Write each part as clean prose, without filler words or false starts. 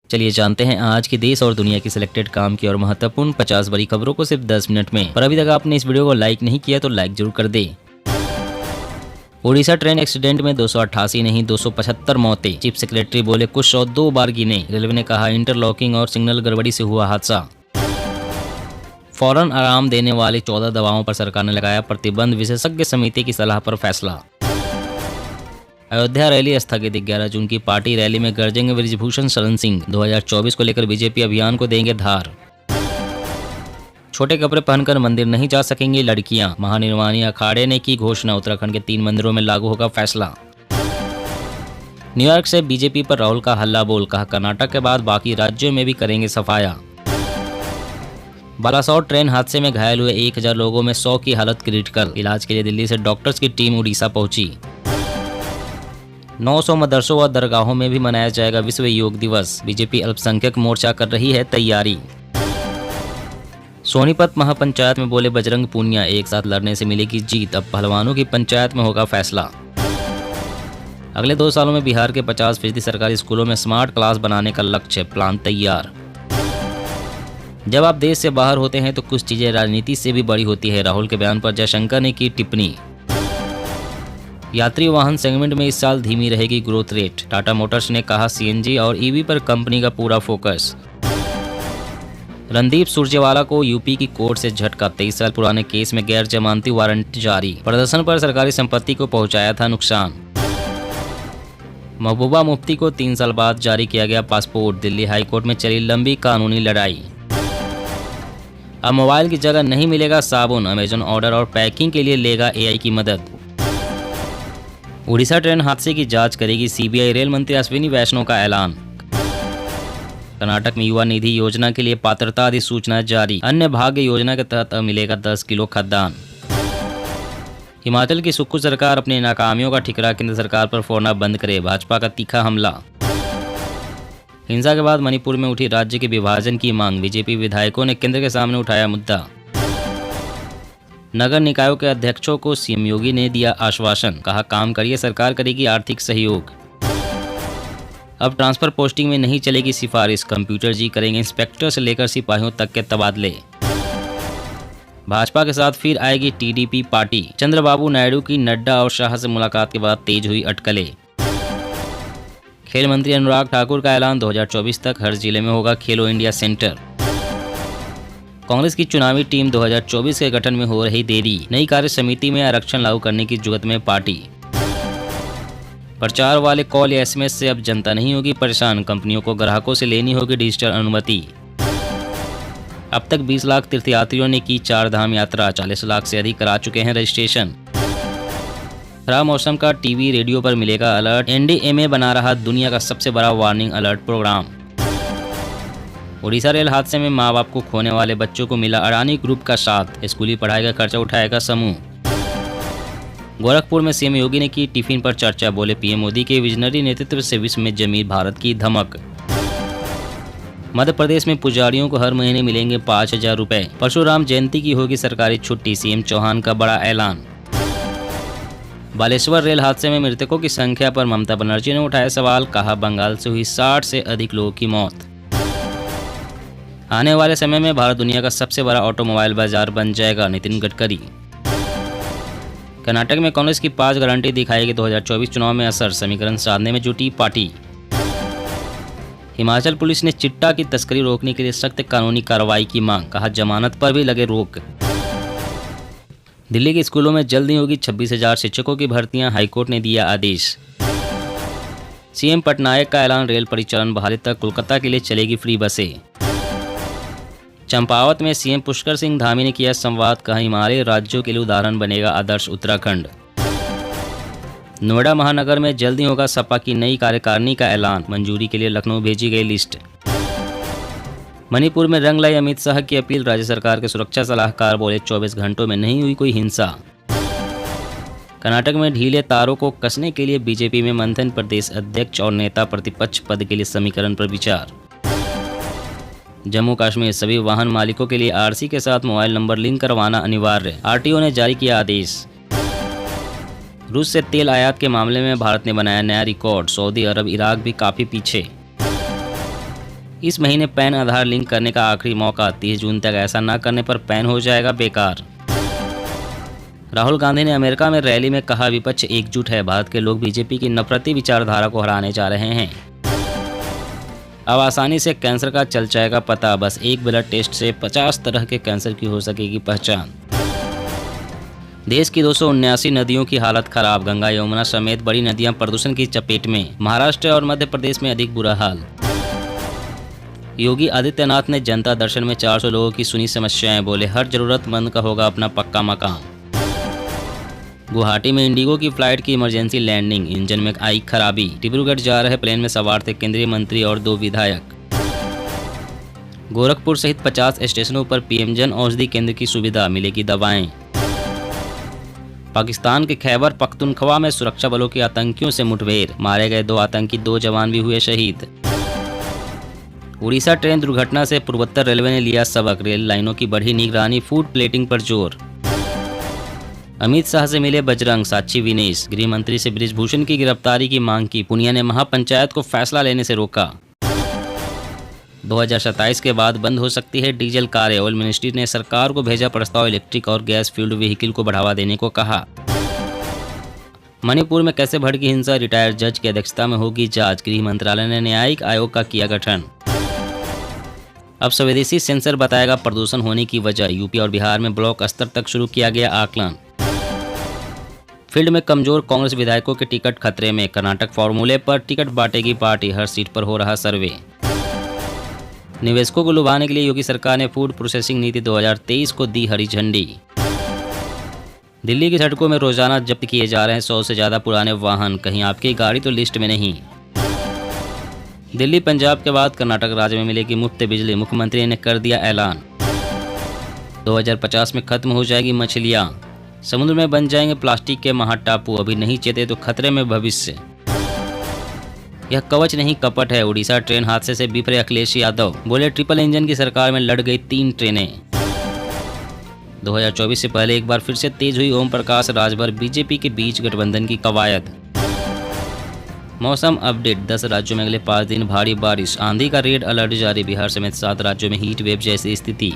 चलिए जानते हैं आज के देश और दुनिया की सिलेक्टेड काम की और महत्वपूर्ण 50 बड़ी खबरों को सिर्फ 10 मिनट में। पर अभी तक आपने इस वीडियो को लाइक नहीं किया तो लाइक जरूर कर दे। ओडिशा ट्रेन एक्सीडेंट में 288 नहीं 275 मौतें। चीफ सेक्रेटरी बोले कुछ शव 2 बार गिने। रेलवे ने कहा इंटरलॉकिंग और सिग्नल गड़बड़ी से हुआ हादसा। फौरन आराम देने वाली 14 दवाओं पर सरकार ने लगाया प्रतिबंध। विशेषज्ञ समिति की सलाह पर फैसला। अयोध्या रैली स्थगित। 11 जून की पार्टी रैली में गरजेंगे बृजभूषण शरण सिंह। 2024 को लेकर बीजेपी अभियान को देंगे धार। छोटे कपड़े पहनकर मंदिर नहीं जा सकेंगी लड़कियां। महानिर्वाणी अखाड़े ने की घोषणा। उत्तराखंड के 3 मंदिरों में लागू होगा फैसला। न्यूयॉर्क से बीजेपी पर राहुल का हल्ला बोल। कहा कर्नाटक के बाद बाकी राज्यों में भी करेंगे सफाया। बालासोर ट्रेन हादसे में घायल हुए 1000 लोगों में 100 की हालत क्रिटिकल। इलाज के लिए दिल्ली से डॉक्टर्स की टीम उड़ीसा पहुंची। 900 मदरसों व दरगाहों में भी मनाया जाएगा विश्व योग दिवस। बीजेपी अल्पसंख्यक मोर्चा कर रही है तैयारी। सोनीपत महापंचायत में बोले बजरंग पूनिया एक साथ लड़ने से मिलेगी जीत। अब पहलवानों की पंचायत में होगा फैसला। अगले 2 सालों में बिहार के 50% सरकारी स्कूलों में स्मार्ट क्लास बनाने का लक्ष्य। प्लान तैयार। जब आप देश से बाहर होते हैं तो कुछ चीजें राजनीति से भी बड़ी होती है। राहुल के बयान पर जयशंकर ने की टिप्पणी। यात्री वाहन सेगमेंट में इस साल धीमी रहेगी ग्रोथ रेट। टाटा मोटर्स ने कहा सीएनजी और ईवी पर कंपनी का पूरा फोकस। रणदीप सुरजेवाला को यूपी की कोर्ट से झटका। 23 साल पुराने केस में गैर जमानती वारंट जारी। प्रदर्शन पर सरकारी संपत्ति को पहुंचाया था नुकसान। महबूबा मुफ्ती को 3 साल बाद जारी किया गया पासपोर्ट। दिल्ली हाईकोर्ट में चली लंबी कानूनी लड़ाई। अब मोबाइल की जगह नहीं मिलेगा साबुन। अमेजन ऑर्डर और पैकिंग के लिए लेगा एआई की मदद। उड़ीसा ट्रेन हादसे की जांच करेगी सीबीआई। रेल मंत्री अश्विनी वैष्णव का ऐलान। कर्नाटक में युवा निधि योजना के लिए पात्रता अधिसूचना जारी। अन्य भाग्य योजना के तहत अब मिलेगा 10 किलो खाद्यान्न। हिमाचल की सुक्खू सरकार अपनी नाकामियों का ठिकरा केंद्र सरकार पर फोड़ना बंद करे। भाजपा का तीखा हमला। हिंसा के बाद मणिपुर में उठी राज्य के विभाजन की मांग। बीजेपी विधायकों ने केंद्र के सामने उठाया मुद्दा। नगर निकायों के अध्यक्षों को सीएम योगी ने दिया आश्वासन। कहा काम करिए सरकार करेगी आर्थिक सहयोग। अब ट्रांसफर पोस्टिंग में नहीं चलेगी सिफारिश। कंप्यूटर जी करेंगे इंस्पेक्टर से लेकर सिपाहियों तक के तबादले। भाजपा के साथ फिर आएगी टीडीपी पार्टी। चंद्रबाबू नायडू की नड्डा और शाह से मुलाकात के बाद तेज हुई अटकलें। खेल मंत्री अनुराग ठाकुर का ऐलान। 2024 तक हर जिले में होगा खेलो इंडिया सेंटर। कांग्रेस की चुनावी टीम 2024 के गठन में हो रही देरी। नई कार्य समिति में आरक्षण लागू करने की जुगत में पार्टी। प्रचार वाले कॉल या एसएमएस से अब जनता नहीं होगी परेशान। कंपनियों को ग्राहकों से लेनी होगी डिजिटल अनुमति। अब तक 20 लाख तीर्थयात्रियों ने की 4 धाम यात्रा। 40 लाख से अधिक करा चुके हैं रजिस्ट्रेशन। खराब मौसम का टीवी रेडियो पर मिलेगा अलर्ट। एनडीएमए बना रहा दुनिया का सबसे बड़ा warning alert program. Orissa rail हादसे में मां बाप को खोने वाले बच्चों को मिला अडानी ग्रुप का साथ। स्कूली पढ़ाई का खर्चा उठाएगा समूह। गोरखपुर में सीएम योगी ने की टिफिन पर चर्चा। बोले पीएम मोदी के विजनरी नेतृत्व से विश्व में जमी भारत की धमक। मध्य प्रदेश में पुजारियों को हर महीने मिलेंगे 5000 रुपए। परशुराम जयंती की होगी सरकारी छुट्टी। सीएम चौहान का बड़ा ऐलान। बालेश्वर रेल हादसे में मृतकों की संख्या पर ममता बनर्जी ने उठाया सवाल। कहा बंगाल से हुई 60 से अधिक लोगों की मौत। आने वाले समय में भारत दुनिया का सबसे बड़ा ऑटोमोबाइल बाजार बन जाएगा। नितिन गडकरी। कर्नाटक में कांग्रेस की 5 गारंटी दिखाएगी 2024 चुनाव में असर। समीकरण साधने में जुटी पार्टी। हिमाचल पुलिस ने चिट्टा की तस्करी रोकने के लिए सख्त कानूनी कार्रवाई की मांग। कहा जमानत पर भी लगे रोक। दिल्ली के स्कूलों में जल्द ही होगी 26,000 शिक्षकों की भर्तियां। हाईकोर्ट ने दिया आदेश। सीएम पटनायक का ऐलान। रेल परिचालन बहाली तक कोलकाता के लिए चलेगी फ्री बसें। चंपावत में सीएम पुष्कर सिंह धामी ने किया संवाद। कहा हिमालयी राज्यों के लिए उदाहरण बनेगा आदर्श उत्तराखंड। नोएडा महानगर में जल्द ही होगा सपा की नई कार्यकारिणी का ऐलान। मंजूरी के लिए लखनऊ भेजी गई लिस्ट। मणिपुर में रंग लाई अमित शाह की अपील। राज्य सरकार के सुरक्षा सलाहकार बोले 24 घंटों में नहीं हुई कोई हिंसा। कर्नाटक में ढीले तारों को कसने के लिए बीजेपी में मंथन। प्रदेश अध्यक्ष और नेता प्रतिपक्ष पद के लिए समीकरण पर विचार। जम्मू कश्मीर सभी वाहन मालिकों के लिए आरसी के साथ मोबाइल नंबर लिंक करवाना अनिवार्य। आरटीओ ने जारी किया आदेश। रूस से तेल आयात के मामले में भारत ने बनाया नया रिकॉर्ड। सऊदी अरब इराक भी काफी पीछे। इस महीने पैन आधार लिंक करने का आखिरी मौका, 30 जून तक ऐसा न करने पर पैन हो जाएगा बेकार। राहुल गांधी ने अमेरिका में रैली में कहा, विपक्ष एकजुट है, भारत के लोग बीजेपी की नफरती विचारधारा को हराने जा रहे हैं। अब आसानी से कैंसर का चल जाएगा पता, बस एक ब्लड टेस्ट से 50 तरह के कैंसर की हो सकेगी पहचान। देश की 279 नदियों की हालत खराब, गंगा यमुना समेत बड़ी नदियां प्रदूषण की चपेट में, महाराष्ट्र और मध्य प्रदेश में अधिक बुरा हाल। योगी आदित्यनाथ ने जनता दर्शन में 400 लोगों की सुनी समस्याएं, बोले हर जरूरतमंद का होगा अपना पक्का मकान। गुवाहाटी में इंडिगो की फ्लाइट की इमरजेंसी लैंडिंग, इंजन में आई खराबी, डिब्रूगढ़ जा रहे प्लेन में सवार थे केंद्रीय मंत्री और 2 विधायक। गोरखपुर सहित 50 स्टेशनों पर पीएम जन औषधि केंद्र की सुविधा, मिलेगी दवाएं। पाकिस्तान के खैबर पख्तूनख्वा में सुरक्षा बलों की आतंकियों से मुठभेड़, मारे गए 2 आतंकी, 2 जवान भी हुए शहीद। उड़ीसा ट्रेन दुर्घटना से पूर्वोत्तर रेलवे ने लिया सबक, रेल लाइनों की बढ़ी निगरानी, फूड प्लेटिंग पर जोर। अमित शाह से मिले बजरंग, साक्षी विनेश, गृह मंत्री से बृजभूषण की गिरफ्तारी की मांग की, पुनिया ने महापंचायत को फैसला लेने से रोका। 2027 के बाद बंद हो सकती है डीजल कारें, ऑयल मिनिस्ट्री ने सरकार को भेजा प्रस्ताव, इलेक्ट्रिक और गैस फ्यूल्ड व्हीकल को बढ़ावा देने को कहा। मणिपुर में कैसे भड़की हिंसा, रिटायर्ड जज की अध्यक्षता में होगी जांच, गृह मंत्रालय ने न्यायिक आयोग का किया गठन। अब स्वदेशी सेंसर बताएगा प्रदूषण होने की वजह, यूपी और बिहार में ब्लॉक स्तर तक शुरू किया गया आकलन। फील्ड में कमजोर कांग्रेस विधायकों के टिकट खतरे में, कर्नाटक फॉर्मूले पर टिकट बांटेगी पार्टी, हर सीट पर हो रहा सर्वे। निवेशकों को लुभाने के लिए योगी सरकार ने फूड प्रोसेसिंग नीति 2023 को दी हरी झंडी। दिल्ली की सड़कों में रोजाना जब्त किए जा रहे हैं 100 से ज्यादा पुराने वाहन, कहीं आपकी गाड़ी तो लिस्ट में नहीं। दिल्ली पंजाब के बाद कर्नाटक राज्य में मिलेगी मुफ्त बिजली, मुख्यमंत्री ने कर दिया ऐलान। 2050 में खत्म हो जाएगी मछलियां, समुद्र में बन जाएंगे प्लास्टिक के महाटापू, अभी नहीं चेते तो खतरे में भविष्य। यह कवच नहीं कपट है, उड़ीसा ट्रेन हादसे से बिफरे अखिलेश यादव, बोले ट्रिपल इंजन की सरकार में लड़ गई 3 ट्रेनें। 2024 से पहले एक बार फिर से तेज हुई ओम प्रकाश राजभर बीजेपी के बीच गठबंधन की कवायद। मौसम अपडेट, 10 राज्यों में अगले 5 दिन भारी बारिश, आंधी का रेड अलर्ट जारी, बिहार समेत 7 राज्यों में हीट वेव जैसी स्थिति।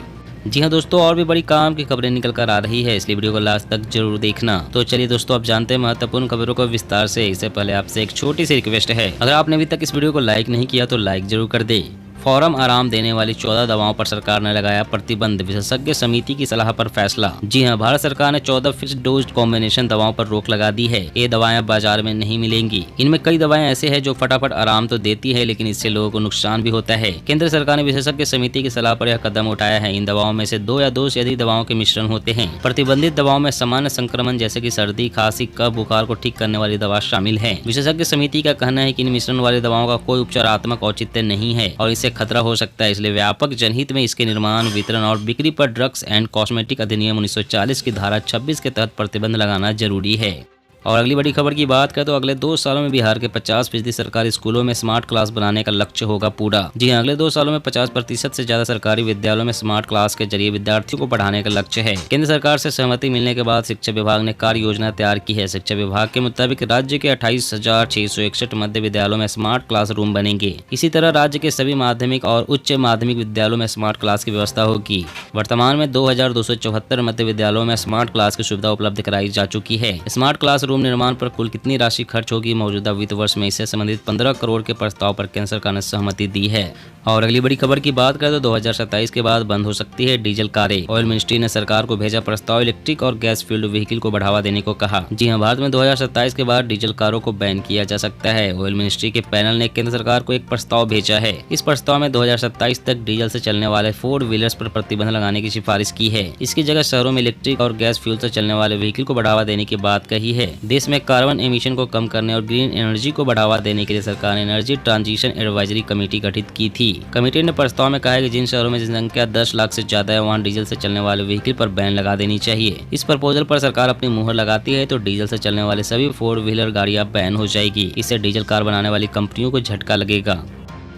जी हाँ दोस्तों, और भी बड़ी काम की खबरें निकल कर आ रही है, इसलिए वीडियो को लास्ट तक जरूर देखना। तो चलिए दोस्तों, अब जानते हैं महत्वपूर्ण खबरों को विस्तार से। इससे पहले आपसे एक छोटी सी रिक्वेस्ट है, अगर आपने अभी तक इस वीडियो को लाइक नहीं किया तो लाइक जरूर कर दे। फौरन आराम देने वाली 14 दवाओं पर सरकार ने लगाया प्रतिबंध, विशेषज्ञ समिति की सलाह पर फैसला। जी हां, भारत सरकार ने 14 फिक्स्ड डोज कॉम्बिनेशन दवाओं पर रोक लगा दी है। ये दवाएं बाजार में नहीं मिलेंगी। इनमें कई दवाएं ऐसे हैं जो फटाफट आराम तो देती है, लेकिन इससे लोगों को नुकसान भी होता है। केंद्र सरकार ने विशेषज्ञ समिति की सलाह पर यह कदम उठाया है। इन दवाओं में से 2 या 2 से अधिक दवाओं के मिश्रण होते हैं। प्रतिबंधित दवाओं में सामान्य संक्रमण जैसे कि सर्दी, खांसी, कफ, बुखार को ठीक करने वाली दवा शामिल है। विशेषज्ञ समिति का कहना है कि इन मिश्रण वाली दवाओं का कोई उपचारात्मक औचित्य नहीं है और इससे खतरा हो सकता है, इसलिए व्यापक जनहित में इसके निर्माण, वितरण और बिक्री पर ड्रग्स एंड कॉस्मेटिक अधिनियम 1940 की धारा 26 के तहत प्रतिबंध लगाना जरूरी है। और अगली बड़ी खबर की बात करें तो अगले 2 सालों में बिहार के 50% सरकारी स्कूलों में स्मार्ट क्लास बनाने का लक्ष्य होगा पूरा। जी हां, अगले 2 सालों में 50% से ज्यादा सरकारी विद्यालयों में स्मार्ट क्लास के जरिए विद्यार्थियों को पढ़ाने का लक्ष्य है। केंद्र सरकार से सहमति मिलने के बाद शिक्षा विभाग ने कार्य योजना तैयार की है। शिक्षा विभाग के मुताबिक राज्य के 28,661 मध्य विद्यालयों में स्मार्ट क्लास रूम बनेंगे। इसी तरह राज्य के सभी माध्यमिक और उच्च माध्यमिक विद्यालयों में स्मार्ट क्लास की व्यवस्था होगी। वर्तमान में 2274 मध्य विद्यालयों में स्मार्ट क्लास की सुविधा उपलब्ध कराई जा चुकी है। स्मार्ट क्लास रूम निर्माण पर कुल कितनी राशि खर्च होगी, मौजूदा वित्त वर्ष में इससे संबंधित 15 करोड़ के प्रस्ताव पर केंद्र सरकार ने सहमति दी है। और अगली बड़ी खबर की बात करें तो 2027 के बाद बंद हो सकती है डीजल कारें। ऑयल मिनिस्ट्री ने सरकार को भेजा प्रस्ताव, इलेक्ट्रिक और गैस फ्यूल्ड व्हीकल को बढ़ावा देने को कहा। जी हां, भारत में 2027 के बाद डीजल कारों को बैन किया जा सकता है। ऑयल मिनिस्ट्री के पैनल ने केंद्र सरकार को एक प्रस्ताव भेजा है। इस प्रस्ताव में 2027 तक डीजल से चलने वाले 4 व्हीलर्स पर प्रतिबंध लगाने की सिफारिश की है। इसकी जगह शहरों में इलेक्ट्रिक और गैस फ्यूल से चलने वाले व्हीकल को बढ़ावा देने की बात कही है। देश में कार्बन एमिशन को कम करने और ग्रीन एनर्जी को बढ़ावा देने के लिए सरकार ने एनर्जी ट्रांजिशन एडवाइजरी कमेटी गठित की थी। कमेटी ने प्रस्ताव में कहा है कि जिन शहरों में जनसंख्या 10 लाख से ज्यादा है, वहां डीजल से चलने वाले व्हीकल पर बैन लगा देनी चाहिए। इस प्रपोजल पर सरकार अपनी मुहर लगाती है तो डीजल से चलने वाले सभी 4 व्हीलर गाड़ियां बैन हो जाएगी। इससे डीजल कार बनाने वाली कंपनियों को झटका लगेगा।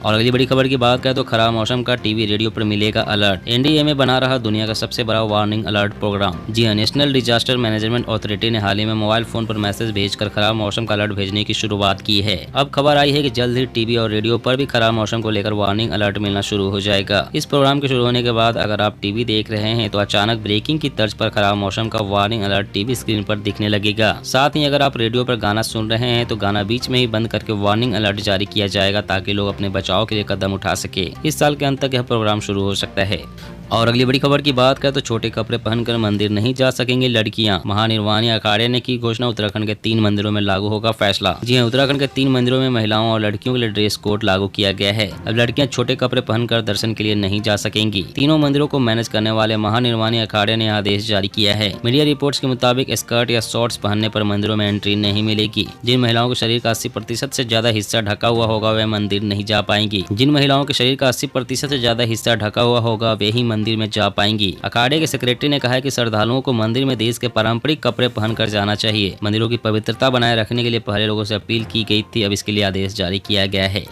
और अगली बड़ी खबर की बात करें तो खराब मौसम का टीवी रेडियो पर मिलेगा अलर्ट। एनडीएमए बना रहा दुनिया का सबसे बड़ा वार्निंग अलर्ट प्रोग्राम। जी हाँ, नेशनल डिजास्टर मैनेजमेंट अथॉरिटी ने हाल ही में मोबाइल फोन पर मैसेज भेजकर खराब मौसम का अलर्ट भेजने की शुरुआत की है। अब खबर आई है कि जल्द ही टीवी और रेडियो पर भी खराब मौसम को लेकर वार्निंग अलर्ट मिलना शुरू हो जाएगा। इस प्रोग्राम के शुरू होने के बाद अगर आप टीवी देख रहे हैं तो अचानक ब्रेकिंग की तर्ज पर खराब मौसम का वार्निंग अलर्ट टीवी स्क्रीन पर दिखने लगेगा। साथ ही अगर आप रेडियो पर गाना सुन रहे हैं तो गाना बीच में ही बंद करके वार्निंग अलर्ट जारी किया जाएगा ताकि लोग अपने बचाव के लिए कदम उठा सके। इस साल के अंत तक यह प्रोग्राम शुरू हो सकता है। और अगली बड़ी खबर की बात करें तो छोटे कपड़े पहनकर मंदिर नहीं जा सकेंगी लड़कियां। महानिर्वाणी अखाड़े ने की घोषणा, उत्तराखंड के 3 मंदिरों में लागू होगा फैसला। जी हां, उत्तराखंड के 3 मंदिरों में महिलाओं और लड़कियों के लिए ड्रेस कोड लागू किया गया है। अब लड़कियां छोटे कपड़े पहनकर दर्शन के लिए नहीं जा सकेंगी। तीनों मंदिरों को मैनेज करने वाले महानिर्वाणी अखाड़े ने आदेश जारी किया है। मीडिया रिपोर्ट्स के मुताबिक स्कर्ट या शॉर्ट्स पहनने पर मंदिरों में एंट्री नहीं मिलेगी। जिन महिलाओं के शरीर का 80% से ज्यादा हिस्सा ढका हुआ होगा वे मंदिर नहीं जा पाएंगी। जिन महिलाओं के शरीर का 80% से ज्यादा हिस्सा ढका हुआ होगा वे ही मंदिर में जा पाएंगी। अखाड़े के सेक्रेटरी ने कहा है कि श्रद्धालुओं को मंदिर में देश के पारंपरिक कपड़े पहनकर जाना चाहिए। मंदिरों की पवित्रता बनाए रखने के लिए पहले लोगों से अपील की गई थी, अब इसके लिए आदेश जारी किया गया है।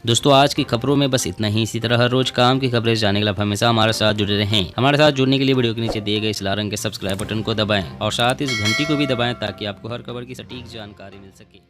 दोस्तों, आज की खबरों में बस इतना ही। इसी तरह हर रोज काम की खबरें जानने के लिए आप हमेशा हमारे साथ जुड़े रहें। हमारे साथ जुड़ने के लिए वीडियो के नीचे दिए गए इस लाल रंग के सब्सक्राइब बटन को दबाएं और साथ ही इस घंटी को भी दबाएं ताकि आपको हर खबर की सटीक जानकारी मिल सके।